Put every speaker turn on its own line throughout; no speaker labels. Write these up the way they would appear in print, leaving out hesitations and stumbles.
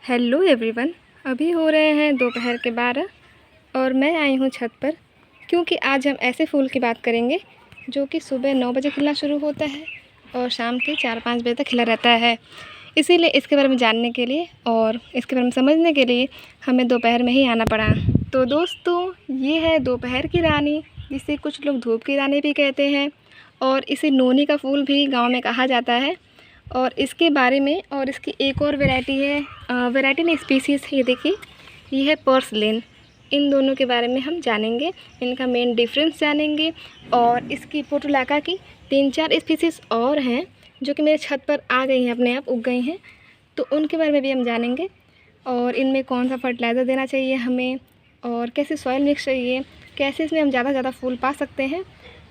Hello everyone. अभी हो रहे हैं दोपहर के 12 और मैं आई हूँ छत पर क्योंकि आज हम ऐसे फूल की बात करेंगे जो कि सुबह 9 बजे खिलना शुरू होता है और शाम के 4-5 बजे तक खिला रहता है। इसीलिए इसके बारे में जानने के लिए और इसके बारे में समझने के लिए हमें दोपहर में ही आना पड़ा। तो दोस्तों, ये है दोपहर की रानी, जिसे कुछ लोग धूप की रानी भी कहते हैं और इसे नोनी का फूल भी गाँव में कहा जाता है। और इसके बारे में और इसकी एक और वैरायटी है, वैरायटी नहीं स्पीसीज़ है, ये देखिए, ये है पर्सलेन। इन दोनों के बारे में हम जानेंगे, इनका मेन डिफरेंस जानेंगे। और इसकी पोटुलाका की 3-4 स्पीसीज़ और हैं जो कि मेरे छत पर आ गई हैं, अपने आप उग गई हैं, तो उनके बारे में भी हम जानेंगे। और इनमें कौन सा फर्टिलाइज़र देना चाहिए हमें और कैसे सॉइल मिक्स चाहिए, कैसे इसमें हम ज़्यादा से ज़्यादा फूल पा सकते हैं,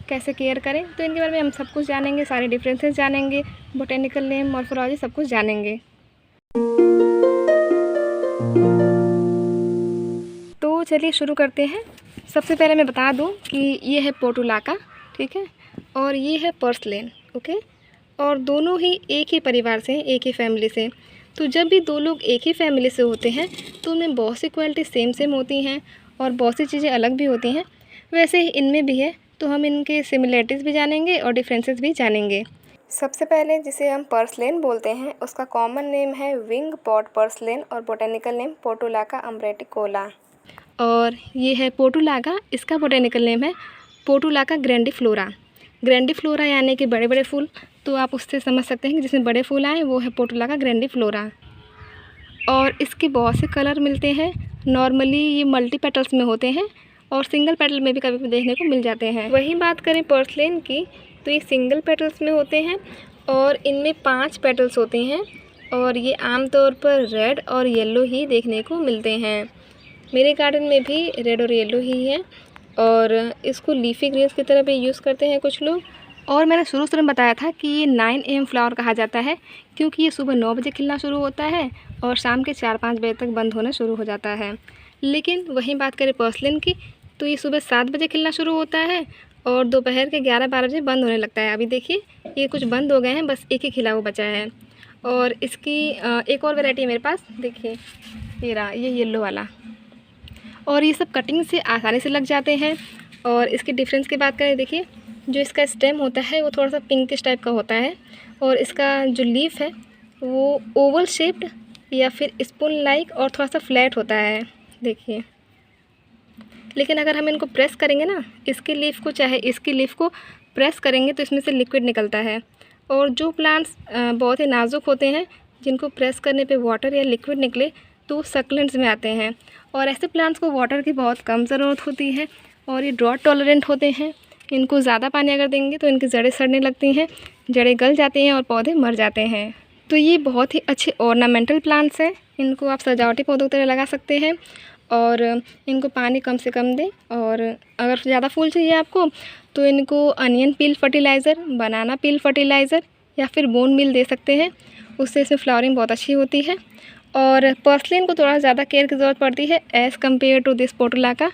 कैसे केयर करें, तो इनके बारे में हम सब कुछ जानेंगे। सारे डिफरेंसेस जानेंगे, बोटेनिकल नेम, मॉर्फोलॉजी, सब कुछ जानेंगे। तो चलिए शुरू करते हैं। सबसे पहले मैं बता दूं कि ये है पोटुलाका, ठीक है, और ये है पर्सलेन, ओके। और दोनों ही एक ही परिवार से हैं, एक ही फैमिली से। तो जब भी दो लोग एक ही फैमिली से होते हैं तो उनमें बहुत सी क्वालिटी सेम होती हैं और बहुत सी चीज़ें अलग भी होती हैं। वैसे ही इनमें भी है, तो हम इनके सिमिलरिटीज़ भी जानेंगे और डिफरेंसेस भी जानेंगे। सबसे पहले जिसे हम पर्सलेन बोलते हैं उसका कॉमन नेम है विंग पॉट पर्सलेन और बोटेनिकल नेम पोटुलाका अम्ब्रेटिकोला। और ये है पोटुलाका, इसका बोटेनिकल नेम है पोटुलाका ग्रैंडिफ्लोरा। ग्रैंडिफ्लोरा यानी कि बड़े बड़े फूल, तो आप उससे समझ सकते हैं कि जिसमें बड़े फूल आए वो है पोटुलाका ग्रैंडिफ्लोरा। और इसके बहुत से कलर मिलते हैं। नॉर्मली ये मल्टी पेटल्स में होते हैं और सिंगल पेटल में भी कभी कभी देखने को मिल जाते हैं। वहीं बात करें पर्सलेन की, तो ये सिंगल पेटल्स में होते हैं और इनमें 5 पेटल्स होते हैं और ये आमतौर पर रेड और येलो ही देखने को मिलते हैं। मेरे गार्डन में भी रेड और येलो ही है और इसको लीफी ग्रीन्स की तरह भी यूज़ करते हैं कुछ लोग। और मैंने शुरू में बताया था कि ये 9 AM फ्लावर कहा जाता है क्योंकि ये सुबह 9 बजे खिलना शुरू होता है और शाम के 4-5 बजे तक बंद होना शुरू हो जाता है। लेकिन वहीं बात करें पर्सलेन की, तो ये सुबह 7 बजे खिलना शुरू होता है और दोपहर के 11-12 बजे बंद होने लगता है। अभी देखिए ये कुछ बंद हो गए हैं, बस एक ही खिला हुआ बचा है। और इसकी एक और वैरायटी है मेरे पास, देखिए ये रहा, ये येलो वाला। और ये सब कटिंग से आसानी से लग जाते हैं। और इसके डिफरेंस की बात करें, देखिए जो इसका स्टेम होता है वो थोड़ा सा पिंकिश टाइप का होता है और इसका जो लीफ है वो ओवल शेप्ड या फिर स्पून लाइक और थोड़ा सा फ्लैट होता है, देखिए। लेकिन अगर हम इनको प्रेस करेंगे ना, इसकी लीफ को, चाहे इसकी लीफ को प्रेस करेंगे तो इसमें से लिक्विड निकलता है। और जो प्लांट्स बहुत ही नाजुक होते हैं, जिनको प्रेस करने पे वाटर या लिक्विड निकले, तो वो सक्लेंट्स में आते हैं। और ऐसे प्लांट्स को वाटर की बहुत कम ज़रूरत होती है और ये ड्रॉट टॉलरेंट होते हैं। इनको ज़्यादा पानी अगर देंगे तो इनकी जड़ें सड़ने लगती हैं, जड़ें गल जाती हैं और पौधे मर जाते हैं। तो ये बहुत ही अच्छे ऑर्नामेंटल प्लांट्स हैं, इनको आप सजावटी पौधों की तरह लगा सकते हैं। और इनको पानी कम से कम दें। और अगर ज़्यादा फूल चाहिए आपको तो इनको अनियन पील फर्टिलाइज़र, बनाना पील फर्टिलाइज़र या फिर बोन मील दे सकते हैं, उससे इसमें फ्लावरिंग बहुत अच्छी होती है। और पर्सलेन को थोड़ा ज़्यादा केयर की ज़रूरत पड़ती है एज़ कम्पेयर टू दिस पोटुलाका,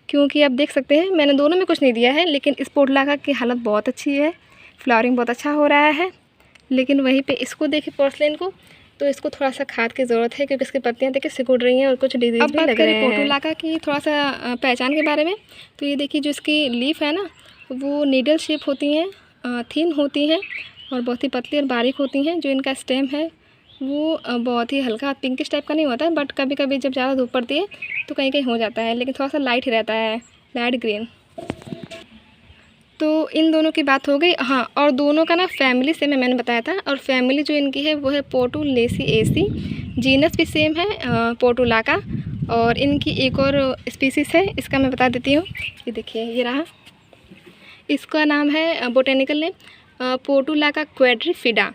क्योंकि आप देख सकते हैं मैंने दोनों में कुछ नहीं दिया है, लेकिन इस पोटुलाका की हालत बहुत अच्छी है, फ्लावरिंग बहुत अच्छा हो रहा है। लेकिन वहीं पे इसको देखिए पर्सलेन को, तो इसको थोड़ा सा खाद की ज़रूरत है क्योंकि इसकी पत्तियां देखिए सिकुड़ रही हैं और कुछ डिजीज़ भी लग रहे हैं। पोटुलाका की थोड़ा सा पहचान के बारे में, तो ये देखिए जो इसकी लीफ है ना, वो नीडल शेप होती हैं, थिन होती हैं और बहुत ही पतली और बारीक होती हैं। जो इनका स्टेम है वो बहुत ही हल्का पिंकिश टाइप का नहीं होता है, बट कभी कभी जब ज़्यादा धूप पड़ती है तो कहीं कहीं हो जाता है, लेकिन थोड़ा सा लाइट ही रहता है, लाइट ग्रीन। तो इन दोनों की बात हो गई। हाँ, और दोनों का ना फैमिली सेम है, मैंने बताया था। और फैमिली जो इनकी है वो है पोटुलेसिएसी। जीनस भी सेम है, पोटुलाका। और इनकी एक और स्पीसीज़ है, इसका मैं बता देती हूँ। ये देखिए ये रहा, इसका नाम है बोटेनिकल नेम पोटुलाका क्वाड्रिफिडा।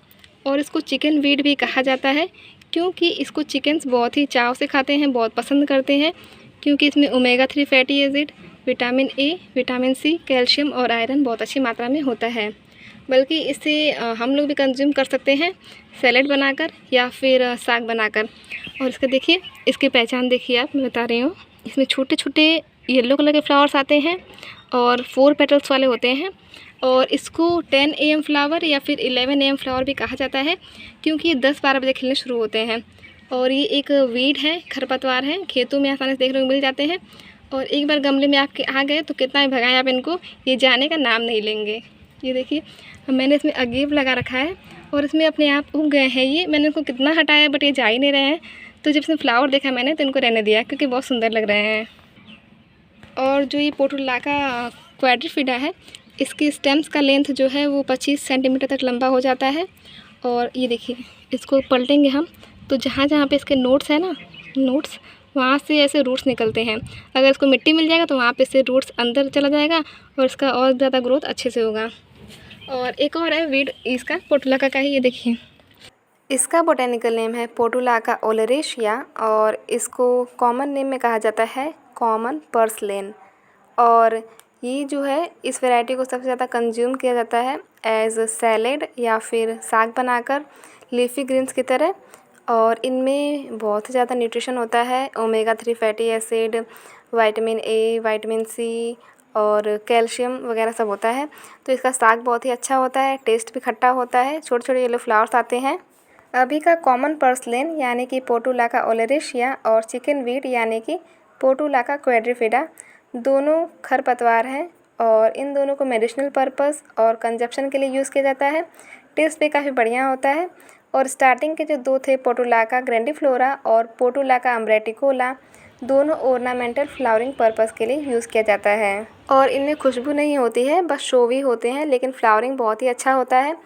और इसको चिकन वीड भी कहा जाता है क्योंकि इसको चिकन्स बहुत ही चाव से खाते हैं, बहुत पसंद करते हैं, क्योंकि इसमें omega 3 fatty acid, vitamin A, vitamin C, calcium और आयरन बहुत अच्छी मात्रा में होता है। बल्कि इसे हम लोग भी कंज्यूम कर सकते हैं सैलेड बनाकर या फिर साग बनाकर। और इसका देखिए, इसकी पहचान देखिए आप, मैं बता रही हूँ। इसमें छोटे छोटे येलो कलर के फ्लावर्स आते हैं और 4 पेटल्स वाले होते हैं। और इसको 10 AM फ्लावर या फिर 11 AM फ्लावर भी कहा जाता है क्योंकि ये 10-12 बजे खिलने शुरू होते हैं और ये एक वीड है, खरपतवार है, खेतों में आसानी से देखने को मिल जाते हैं। और एक बार गमले में आपके आ गए तो कितना भी भगाएं आप इनको, ये जाने का नाम नहीं लेंगे। ये देखिए मैंने इसमें अगेव लगा रखा है और इसमें अपने आप उग गए हैं। ये मैंने इनको कितना हटाया बट ये जा ही नहीं रहे हैं। तो जब इसमें फ्लावर देखा मैंने तो इनको रहने दिया क्योंकि बहुत सुंदर लग रहे हैं। और जो ये पोर्टुलाका क्वाड्रिफिडा है, इसकी स्टेम्स का लेंथ जो है वो 25 सेंटीमीटर तक लंबा हो जाता है। और ये देखिए इसको पलटेंगे हम तो जहाँ जहाँ पे इसके नोट्स है ना, नोट्स, वहाँ से ऐसे रूट्स निकलते हैं। अगर इसको मिट्टी मिल जाएगा तो वहाँ पे से रूट्स अंदर चला जाएगा और इसका और ज़्यादा ग्रोथ अच्छे से होगा। और एक और है वीड इसका पोर्टुलाका का ही, ये देखिए इसका बोटेनिकल नेम है पोर्टुलाका ओलेरेशिया और इसको कॉमन नेम में कहा जाता है कॉमन पर्सलेन। और ये जो है इस वैरायटी को सबसे ज़्यादा कंज्यूम किया जाता है एज सैलेड या फिर साग बनाकर लीफी ग्रीन्स की तरह। और इनमें बहुत ही ज़्यादा न्यूट्रिशन होता है, omega 3 fatty acid, vitamin A, vitamin C और कैल्शियम वगैरह सब होता है। तो इसका साग बहुत ही अच्छा होता है, टेस्ट भी खट्टा होता है, छोटे छोटे येलो फ्लावर्स आते हैं। अभी का कॉमन पर्सलेन यानी कि पोर्टुलाका ओलेरेशिया और चिकन वीड यानी कि पोर्टुलाका क्वाड्रिफिडा दोनों खरपतवार हैं और इन दोनों को मेडिसिनल पर्पस और कंजप्शन के लिए यूज़ किया जाता है। टेस्ट भी काफ़ी बढ़िया होता है। और स्टार्टिंग के जो दो थे पोर्टुलाका ग्रैंडिफ्लोरा और पोर्टुलाका अम्ब्रेटिकोला, दोनों ऑर्नामेंटल फ्लावरिंग पर्पस के लिए यूज़ किया जाता है। और इनमें खुशबू नहीं होती है, बस शोवी होते हैं, लेकिन फ्लावरिंग बहुत ही अच्छा होता है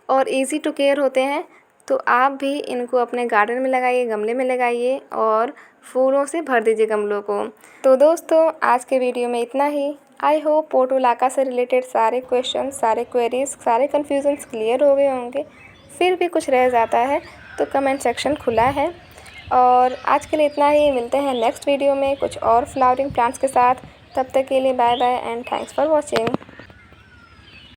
और ईजी टू केयर होते हैं। तो आप भी इनको अपने गार्डन में लगाइए, गमले में लगाइए और फूलों से भर दीजिए गमलों को। तो दोस्तों आज के वीडियो में इतना ही। आई होप पोर्टुलाका से रिलेटेड सारे क्वेश्चन, सारे क्वेरीज, सारे कन्फ्यूजन्स क्लियर हो गए होंगे। फिर भी कुछ रह जाता है तो कमेंट सेक्शन खुला है। और आज के लिए इतना ही, मिलते हैं नेक्स्ट वीडियो में कुछ और फ्लावरिंग प्लांट्स के साथ। तब तक के लिए bye bye and thanks for watching.